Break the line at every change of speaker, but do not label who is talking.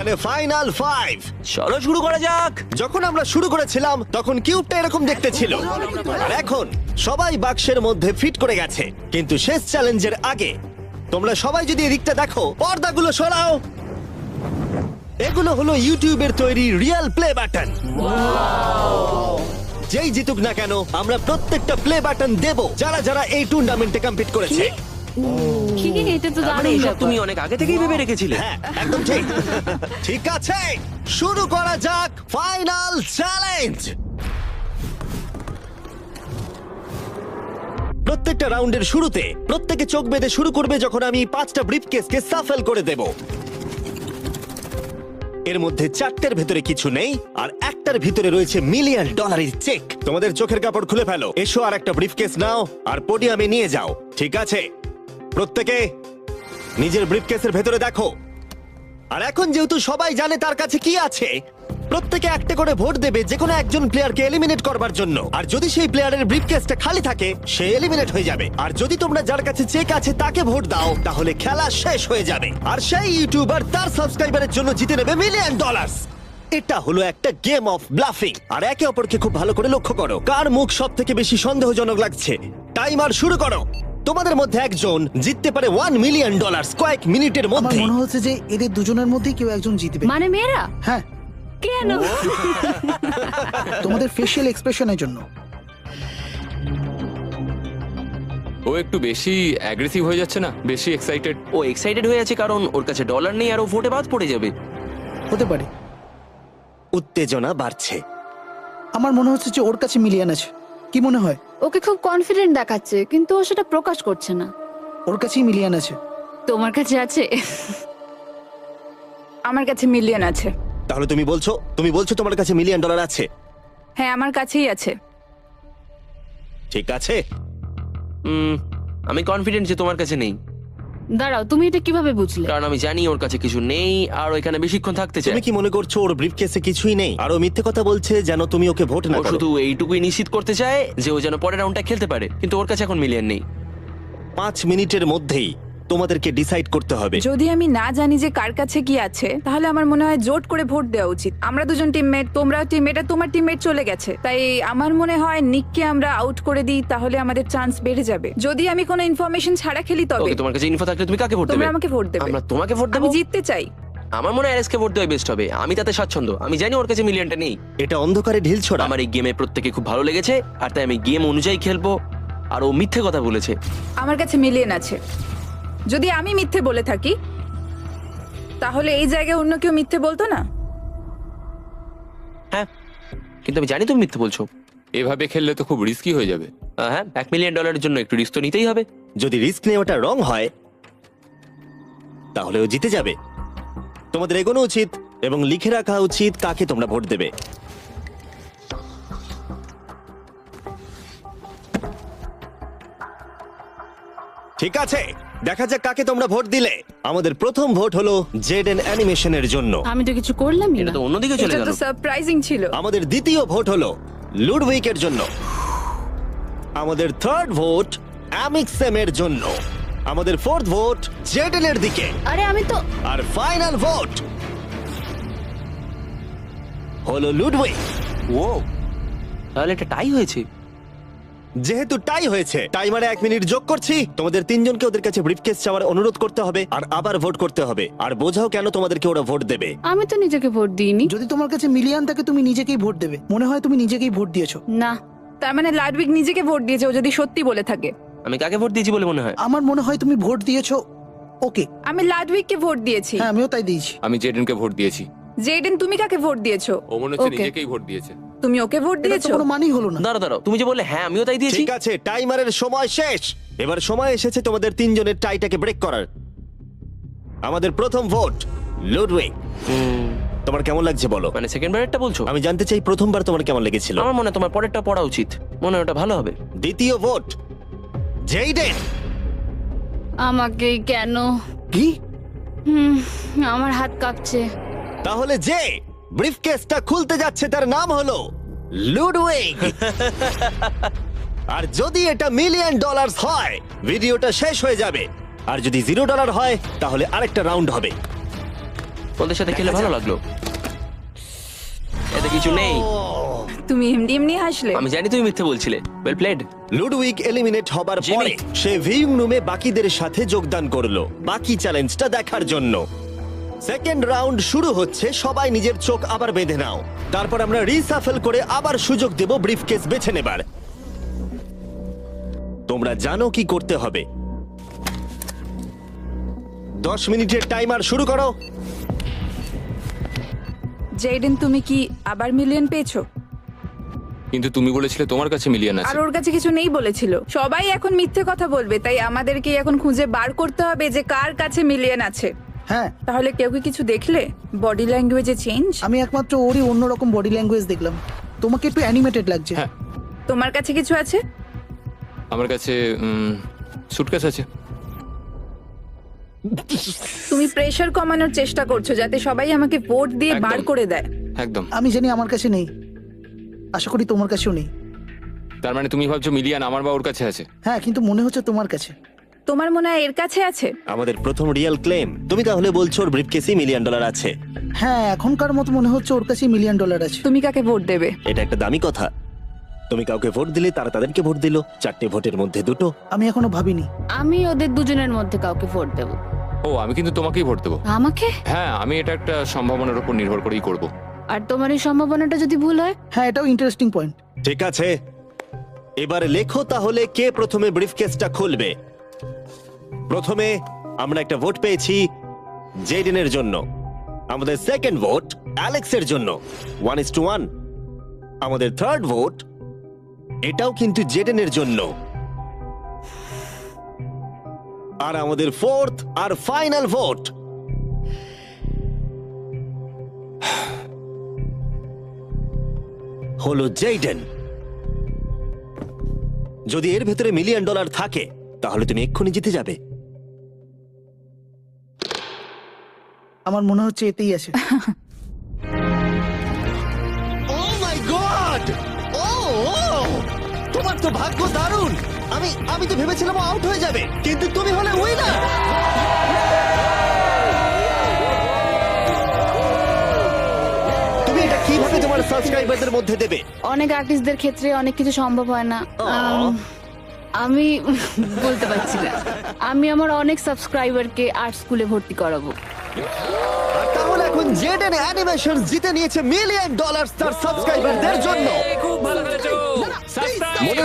Final five.
চলো শুরু করা যাক।
যখন আমরা শুরু করেছিলাম তখন কিউবটা এরকম দেখতে ছিল, আর এখন সবাই বাক্সের মধ্যে ফিট করে গেছে। কিন্তু শেষ চ্যালেঞ্জের আগে তোমরা সবাই যদি এদিকটা দেখো, পর্দাগুলো সরাও। এগুলো হলো ইউটিউবের তৈরি রিয়েল প্লে বাটন। যেই জিতুক না কেন আমরা প্রত্যেকটা প্লে বাটন দেব যারা যারা এই টুর্নামেন্টে কম্পিট করেছে।
কি এটা তো
তার মানে
দারুণ
এসব
ব্যাপার।
তুমি অনেক আগে থেকেই ভেবে রেখেছিলে।
হ্যাঁ, একদম ঠিক। ঠিক আছে, শুরু করা যাক ফাইনাল চ্যালেঞ্জ। প্রত্যেকটা রাউন্ডের শুরুতে প্রত্যেকে চোখ বেঁধে শুরু করবে যখন আমি 5টা ব্রিফকেসকে সাফল করে দেব। এর মধ্যে 4টের ভেতরে কিছু নেই, আর একটার ভিতরে রয়েছে $1,000,000 চেক। তোমাদের চোখের কাপড় খুলে ফেলো, এসো আর একটা ব্রিফকেস নাও আর পোডিয়ামে নিয়ে যাও। ঠিক আছে, প্রত্যেকে নিজের ব্রিফকেসের ভেতরে দেখো। আর এখন যেহেতু সবাই জানে তার কাছে কি আছে, প্রত্যেকে একটা করে ভোট দেবে যে কোনো একজন প্লেয়ারকে এলিমিনেট করবার জন্য। আর যদি সেই প্লেয়ারের ব্রিফকেসটা খালি থাকে, সে এলিমিনেট হয়ে যাবে। আর যদি তোমরা যার কাছে চেক আছে তাকে ভোট দাও, তাহলে খেলা শেষ হয়ে যাবে। আর সেই ইউটিউবার তার সাবস্ক্রাইবারের জন্য জিতে নেবে $1,000,000। এটা হলো একটা গেম অফ ব্লাফিং। আর একে অপরকে খুব ভালো করে লক্ষ্য করো, কার মুখ সব থেকে বেশি সন্দেহজনক লাগছে। টাইমার শুরু করো। তোমাদের মধ্যে একজন জিততে পারে $1,000,000 কয়েক মিনিটের
আমার
মধ্যে।
মনে হচ্ছে যে এদের দুজনের মধ্যেই কেউ একজন জিতবে।
মানে মেয়েরা
হ্যাঁ,
কেন?
তোমাদের ফেশিয়াল এক্সপ্রেশনের জন্য।
ও একটু বেশি অ্যাগ্রেসিভ হয়ে যাচ্ছে না, বেশি এক্সাইটেড।
ও এক্সাইটেড হয়ে আছে কারণ ওর কাছে ডলার নেই আর ও ভোটে বাদ পড়ে যাবে।
হতে পারে।
উত্তেজনা বাড়ছে।
আমার মনে হচ্ছে যে ওর কাছে মিলিয়ন আছে। কি মনে হয়?
ওকে খুব কনফিডেন্ট দেখাচ্ছে, কিন্তু ও সেটা প্রকাশ করছে না।
ওর কাছেই মিলিয়ন আছে।
তোমার কাছে আছে?
আমার কাছে মিলিয়ন আছে।
তাহলে তুমি বলছো তোমার কাছে $1,000,000 আছে?
হ্যাঁ, আমার কাছেই আছে।
ঠিক আছে,
আমি কনফিডেন্ট যে তোমার কাছে নেই,
দাঁড়াও, তুমি এটা কিভাবে বুঝলে?
কারণ আমি জানি ওর কাছে কিছু নেই আর ও এখানে বেশিক্ষণ থাকতে চায়।
তুমি কি মনে করছো ওর ব্রিফকেসে কিছুই নেই আর ও মিথ্যে কথা বলছে যেন তুমি ওকে ভোট না
ও
করো?
শুধু এইটুকুই নিশ্চিত করতে চায় যে ও যেন পরের রাউন্ডটা খেলতে পারে, কিন্তু ওর কাছে এখন মিলিয়ন নেই।
5 মিনিটের মধ্যেই তোমাদেরকে ডিসাইড করতে হবে।
যদি আমি না জানি যে কার কাছে কি আছে, তাহলে আমার মনে হয় জোট করে ভোট দেওয়া উচিত। আমরা দুজন টিমমেট, তোমরাও টিমমেট, আর তোমার টিমমেট চলে গেছে। তাই আমার মনে হয় নিককে আমরা আউট করে দিই, তাহলে আমাদের চান্স বেড়ে যাবে। যদি আমি কোনো ইনফরমেশন ছাড়া খেলি তবে।
ওকে, তোমার কাছে ইনফো থাকলে তুমি কাকে ভোট দেবে?
তোমরা আমাকে ভোট দেবে।
আমরা তোমাকে ভোট দেব?
আমি জিততে চাই।
আমার মনে হয় এরএসকে ভোট দেওয়াই বেস্ট হবে। আমি তাতে স্বাচ্ছন্দ্য। আমি জানি ওর কাছে মিলিয়নটা নেই।
এটা অন্ধকারে ঢিল ছোড়া।
আমার এই গেমে প্রত্যেকে খুব ভালো লেগেছে আর তাই আমি গেম অনুযায়ী খেলবো। আর ও মিথ্যে কথা বলেছে।
আমার কাছে মিলিয়ন আছে। যদি আমি মিথ্যে বলে থাকি, তাহলে এই জায়গায় অন্য কেউ মিথ্যে বলতো না।
হ্যাঁ, কিন্তু আমি জানি তুমি মিথ্যে বলছো।
এভাবে খেললে তো খুব রিস্কি হয়ে যাবে।
হ্যাঁ, $1,000,000 জন্য একটু রিস্ক তো নিতেই হবে।
যদি রিস্ক নেওয়াটা রং হয় তাহলে ও জিতে যাবে। তোমাদের এগোনো উচিত এবং লিখে রাখা উচিত কাকে তোমরা ভোট দেবে। ঠিক আছে, দেখা যাক কাকে তোমরা ভোট দিলে। আমাদের প্রথম ভোট হলো জেডেন অ্যানিমেশনের জন্য।
আমি তো কিছু করলামই
এটা
না।
তো অন্যদিকে চলে
এটা
গেল।
তো সারপ্রাইজিং ছিল।
আমাদের দ্বিতীয় ভোট হলো লুডউইকের জন্য। আমাদের থার্ড ভোট অ্যামিক্সেমের জন্য। আমাদের ফোর্থ ভোট জেডেনের দিকে।
আরে আমি তো
আর ফাইনাল ভোট হলো লুডউইক।
ও, তাহলে এটা টাই হয়েছে।
যেহেতু টাই হয়েছে, টাইমারে 1 মিনিট যোগ করছি। তোমাদের তিনজনকে ওদের কাছে ব্রিফকেস চাওয়ার অনুরোধ করতে হবে আর আবার ভোট করতে হবে। আর বোঝাও কেন তোমাদেরকে ওরা ভোট দেবে।
আমি তো নিজেকে ভোট দিইনি।
যদি তোমার কাছে মিলিয়ন থাকে তুমি নিজেকেই ভোট দেবে। মনে হয় তুমি নিজেকেই ভোট দিয়েছো।
না,
তার মানে লাডউইক নিজেকে ভোট দিয়েছে, ও যদি সত্যি বলে থাকে।
আমি কাকে ভোট দিয়েছি বলে মনে হয়?
আমার মনে হয় তুমি ভোট দিয়েছো ওকে।
আমি লাডউইককে ভোট দিয়েছি।
হ্যাঁ, আমিও তাই দিয়েছি।
আমি জেডেনকে ভোট দিয়েছি।
জেডেন, তুমি কাকে ভোট দিয়েছো?
ও মনে হচ্ছে
Okay.
নিজেকেই ভোট দিয়েছে।
তুমি ওকে ভোট
এটা তো
দিয়েছো?
কোনো মানেই হলো না।
দাঁড়াও, তুমি যে বললে হ্যাঁ আমিও তাই দিয়েছি।
ঠিক আছে, টাইমারের সময় শেষ। এবার সময় এসেছে তোমাদের তিনজনের টাইটাকে ব্রেক করার। আমাদের প্রথম ভোট লুডউইক। তোমার কেমন লাগছে বলো?
মানে সেকেন্ড বারেরটা বলছো?
আমি জানতে চাই প্রথমবার তোমার কেমন লেগেছিল।
আমার মনে হয় তোমার পরেরটা পড়া উচিত। মনে হয় ওটা ভালো হবে।
দ্বিতীয় ভোট জেইডেন।
আমাকেই কেন?
কি?
আমার হাত কাঁপছে।
তাহলে যে ব্রিফকেসটা খুলতে যাচ্ছে তার নাম হলো লুডউইক। আর যদি এটা $1,000,000 হয় ভিডিওটা শেষ হয়ে যাবে, আর যদি $0 হয় তাহলে আরেকটা রাউন্ড হবে।
ওদের সাথে খেলে ভালো লাগলো। এতে কিছু নেই।
তুমি এমনি এমনি হাসলে।
আমি জানি তুমি মিথ্যে বলছিলে। Well played.
লুডউইক এলিমিনেট হবার
জিমি।
পরে সে ভিউইং রুমে বাকিদের সাথে যোগদান করলো বাকি চ্যালেঞ্জটা দেখার জন্য। সেকেন্ড রাউন্ড শুরু হচ্ছে, সবাই নিজের চোখ আবার বেঁধে নাও। তারপর আমরা রিসাফেল করে আবার সুযোগ দেব ব্রিফকেস বেছে নেবার। তোমরা জানো কি করতে হবে। 10 মিনিটের টাইমার শুরু করো।
জেডেন, তুমি কি আবার মিলিয়ন পেয়েছো?
কিন্তু তুমি বলেছিলে তোমার কাছে মিলিয়ন
আর
আছে।
ওর কাছে কিছু নেই বলেছিল। সবাই এখন মিথ্যে কথা বলবে, তাই আমাদেরকে এখন খুঁজে বার করতে হবে যে কার কাছে মিলিয়ন আছে।
হ্যাঁ,
তাহলে কেউ কি কিছু দেখলে? বডি ল্যাঙ্গুয়েজে চেঞ্জ?
আমি একমাত্র ওরই অন্যরকম বডি ল্যাঙ্গুয়েজ দেখলাম। তোমাকে একটু অ্যানিমেটেড লাগছে।
হ্যাঁ,
তোমার কাছে কিছু আছে?
আমার কাছে সুটকেস আছে।
তুমি প্রেশার কমানোর চেষ্টা করছো যাতে সবাই আমাকে ভোট দিয়ে
একদম।
বার করে দেয়।
একদম।
আমি জানি আমার কাছে নেই, আশা করি তোমার কাছেও নেই।
তার মানে তুমি ভাবছো মিলিয়ন আমার বা ওর কাছে আছে?
হ্যাঁ, কিন্তু মনে হচ্ছে তোমার কাছে।
তোমার মনে হয় এর কাছে আছে?
আমাদের প্রথম রিয়েল ক্লেম। তুমি তাহলে বলছো ওর ব্রিফকেসে $1 মিলিয়ন আছে?
হ্যাঁ, এখনকার মতো মনে হচ্ছে ওর কাছে $1 মিলিয়ন আছে।
তুমি কাকে ভোট দেবে?
এটা একটা দামি কথা। তুমি কাউকে ভোট দিলে তারা তাদেরকে ভোট দিল। 4টে ভোটের মধ্যে 2টো।
আমি এখনো ভাবিনি।
আমি ওদের দুজনের মধ্যে কাউকে ভোট দেব।
ও, আমি কিন্তু তোমাকেই ভোট দেবো।
আমাকে?
হ্যাঁ, আমি এটা একটা সম্ভাবনার উপর নির্ভর করেই করব।
আর তোমার এই সম্ভাবনাটা যদি ভুল হয়?
হ্যাঁ, এটাও ইন্টারেস্টিং পয়েন্ট।
ঠিক আছে, এবার লেখো তাহলে কে প্রথমে ব্রিফকেসটা খুলবে। প্রথমে আমরা একটা ভোট পেয়েছি জেডেনের জন্য। আমাদের সেকেন্ড ভোট অ্যালেক্সের জন্য 1:1। আমাদের থার্ড ভোট এটাও কিন্তু জেডেনের জন্য। আর আমাদের ফোর্থ আর ফাইনাল ভোট হলো জেডেন। যদি এর ভেতরে $1 মিলিয়ন থাকে তাহলে তুমি এক্ষুনি জিতে যাবে।
আমার মনে হচ্ছে এতেই আছে।
ও মাই গড! ও তোমার তো ভাগ্য দারুণ। আমি তো ভেবেছিলাম আউট হয়ে যাবে, কিন্তু তুমি হলে উইনার। তুমি এটা কিভাবে তোমার সাবস্ক্রাইবারদের মধ্যে দেবে?
অনেক আর্টিস্টদের ক্ষেত্রে অনেক কিছু সম্ভব হয় না। আমি বলতে পারছি না। আমি আমার অনেক সাবস্ক্রাইবারকে আর্ট স্কুলে ভর্তি করাবো।
আর তাহলে এখন জেডেন অ্যানিমেশন জিতে নিয়েছে $1 মিলিয়ন তার সাবস্ক্রাইবারদের জন্য।
খুব ভালো খেলেছো।
মনে